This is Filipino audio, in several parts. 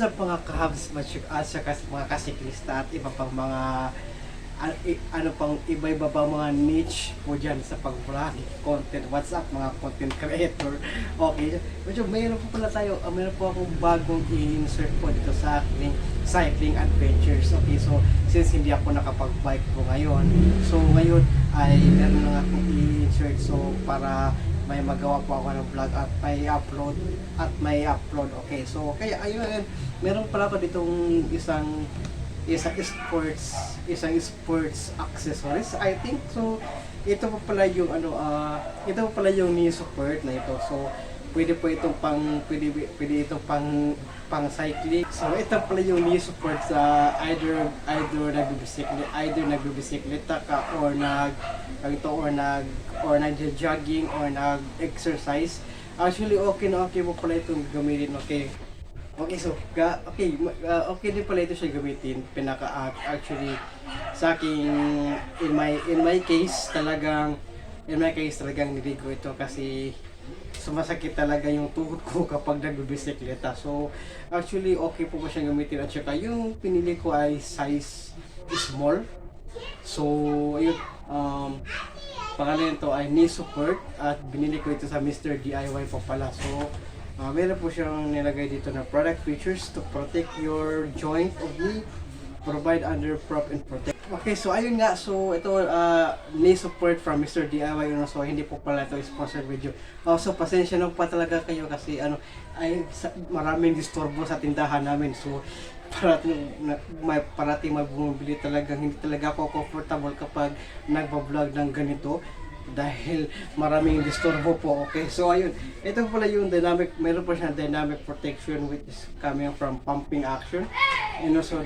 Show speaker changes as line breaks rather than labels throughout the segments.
What's up mga kahabs, at saka mga kasiklista at iba pang mga ano pang iba-iba pang mga niche po dyan sa pag-vlog content. What's up mga content creator? Okay, medyo mayroon po pala tayo, mayroon po akong bagong i-insert po dito sa aking cycling adventures. Okay, so since hindi ako nakapag-bike po ngayon, so ngayon ay meron lang akong i-insert, so para may magawa po ako ng vlog at may upload. Okay, so kaya ayun, meron pala ako ditong isang sports accessories, I think. So ito pa pala yung ito pa pala yung knee support na ito. So pwede itong pang cycling. So ito pala yung knee support sa either nagbibisikleta ka or nag-jogging or nag-exercise. Actually okay na okay mo pala itong gamitin. Okay, so okay din pala ito siya gamitin. Actually sa aking in my case talagang niligo ito kasi sumasakit talaga yung tuhod ko kapag nagbibisikleta. So actually okay po ba siyang gamitin, at saka yung pinili ko ay size small. So ayun, pangalan nito ay knee support at binili ko ito sa Mr. DIY po pala. So meron po siyang nilagay dito na product features to protect your joint of knee, provide under prop and protect. Okay, so ayun nga, so ito knee support from Mr. DIY, so hindi po pala ito sponsored video. So pasensya na pa talaga kayo kasi maraming disturbo sa tindahan namin. So parating may bumibili, talagang hindi talaga ako comfortable kapag nagba-vlog ng ganito dahil maraming disturbo po. Okay, so ayun, ito pala yung meron po siyang dynamic protection which is coming from pumping action, and also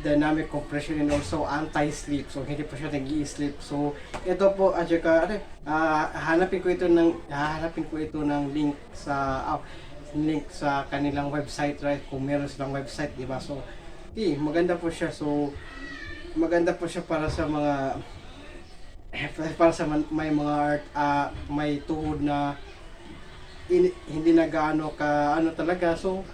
dynamic compression and also anti-slip. So hindi po siya nag-i-slip. So ito po, at saka hahanapin ko ito ng link sa kanilang website, right? Kung meron silang website, di ba? So maganda po siya. So maganda po siya para sa may mga may tuhod na hindi na gaano ka talaga. So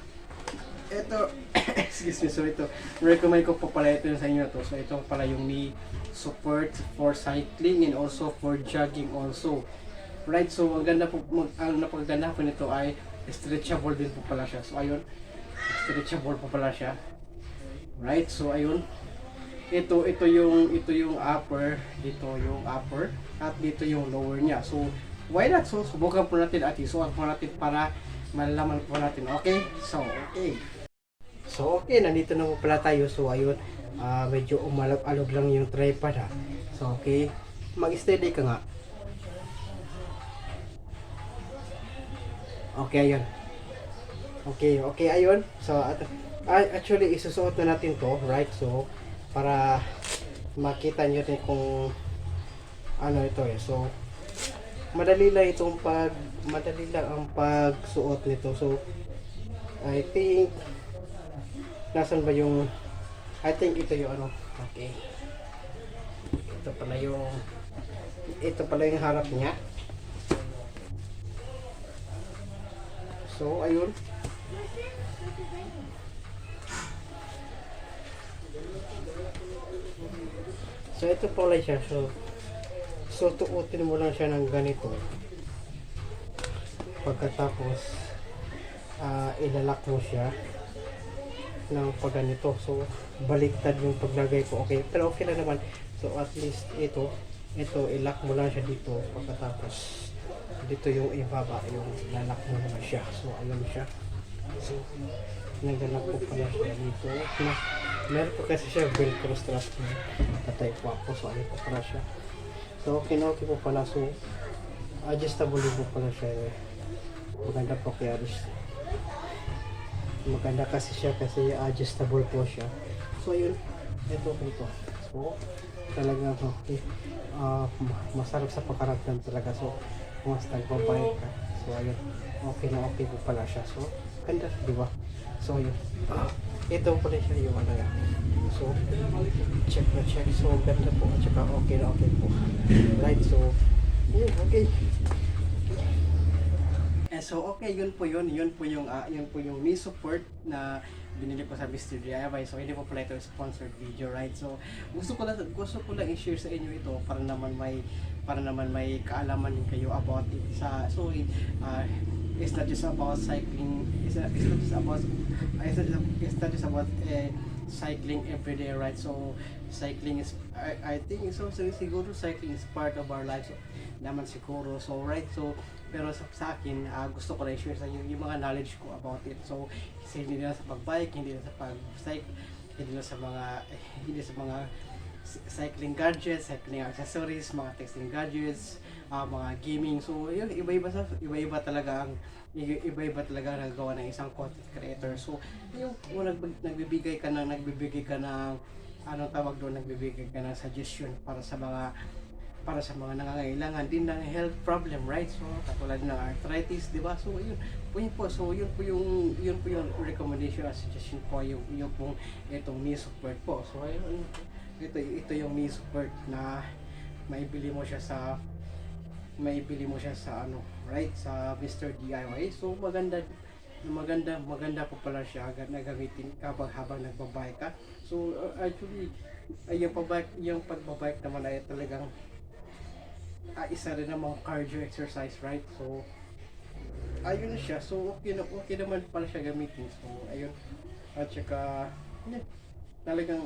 ito excuse me, so ito recommend ko po pala ito sa inyo to. So ito pala yung knee support for cycling and also for jogging also, right? So ang ganda po, ang napakaganda po nito ay stretchable din po pala siya. So ayun, stretchable po pala siya, right? So ayun, ito yung upper, dito yung upper at dito yung lower niya. So why not? So subukan po natin at isuot po natin para malalaman po natin. Okay, so okay, nandito na po pala tayo. So ayun, medyo umalog-alog lang yung tripod ha. So okay, mag-steady ka nga. Okay, ayun. Okay, ayun. So actually isusuot na natin to, right? So para makita nyo rin kung ano ito eh. So madali lang ang pagsuot nito. So I think nasan ba yung, I think ito yung okay, ito pala yung harap niya. So ayun, so ito pala siya. So tuutin mo lang siya ng ganito. Pagkatapos ilalak mo siya ng pagganito. So baliktad yung paglagay ko. Okay, pero okay na naman. So at least ito ilock mo lang siya dito. Pagkatapos dito yung ibaba, yung lalak mo naman siya. So ayun siya. So nagalak ko pala siya dito. Meron po kasi siya velcro strap na patay po ako. So ayun po pala siya. So okay po pala. So adjustable po pala siya. Maganda po kaya maganda kasi siya kasi adjustable po siya. So ayun, ito. So talaga okay, masarap sa pakaramdam talaga. So kung mas nagbabayad ka, so ayun, okay po pala siya. So ganda, di ba? So yun, ito pala siya yung so check. So ganda po, at saka okay po, right? So yun, okay. So okay, yun po yung knee support na binili ko sa Mr. DIY. So hindi po pala ito sponsored video, right? So gusto ko lang i-share sa inyo ito para naman may kaalaman din kayo about it it's not just about cycling, it's not just about cycling every day, right? So cycling is I think so siguro cycling is part of our lives naman siguro. So right, so pero sa akin, gusto ko na i-share sa inyo yung mga knowledge ko about it. So hindi na sa pagbike, hindi na sa pag-cycle, hindi sa mga cycling gadgets, cycling accessories, mga texting gadgets, mga gaming. So yun, iba-iba talaga ang nagawa ng isang content creator. So yung nagbibigay ka ng anong tawag doon, nagbibigay ka ng suggestion para sa mga nangangailangan din ng health problem, right? So katulad ng arthritis, di ba? So yun po yung recommendation at suggestion ko, yung pong itong knee support po. So ayun, ito yung knee support na maibili mo siya sa right, sa Mr. DIY. So maganda po pala siya na gamitin habang nagbabike ka. So actually yung pagbabike naman ay talagang isa rin ng mga cardio exercise, right? So ayun na siya. So okay naman pala siya gamitin. So ayun, at saka talagang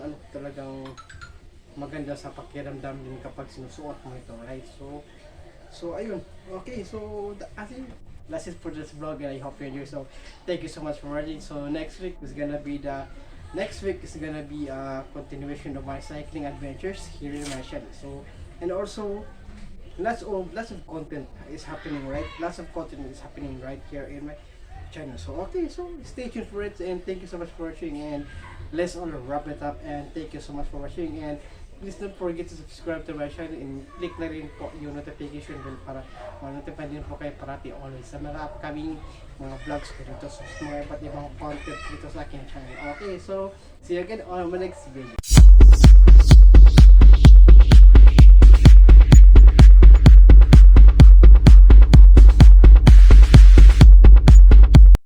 maganda sa pakiramdam din kapag sinusuot mo ito, right? So ayun, okay, so that's it for this vlog, and I hope you enjoy. So thank you so much for watching. So next week is gonna be a continuation of my cycling adventures here in my channel. So and also lots of content is happening, right? Lots of content is happening right here in my channel. So okay, so stay tuned for it, and thank you so much for watching, and let's all wrap it up, and thank you so much for watching, and please don't forget to subscribe to my channel and click na rin po yung notification bell para ma-notify din po kayo parati always sa mga upcoming mga vlogs ko dito, sa mga iba't ibang content dito sa aking channel. Okay, so see you again on my next video.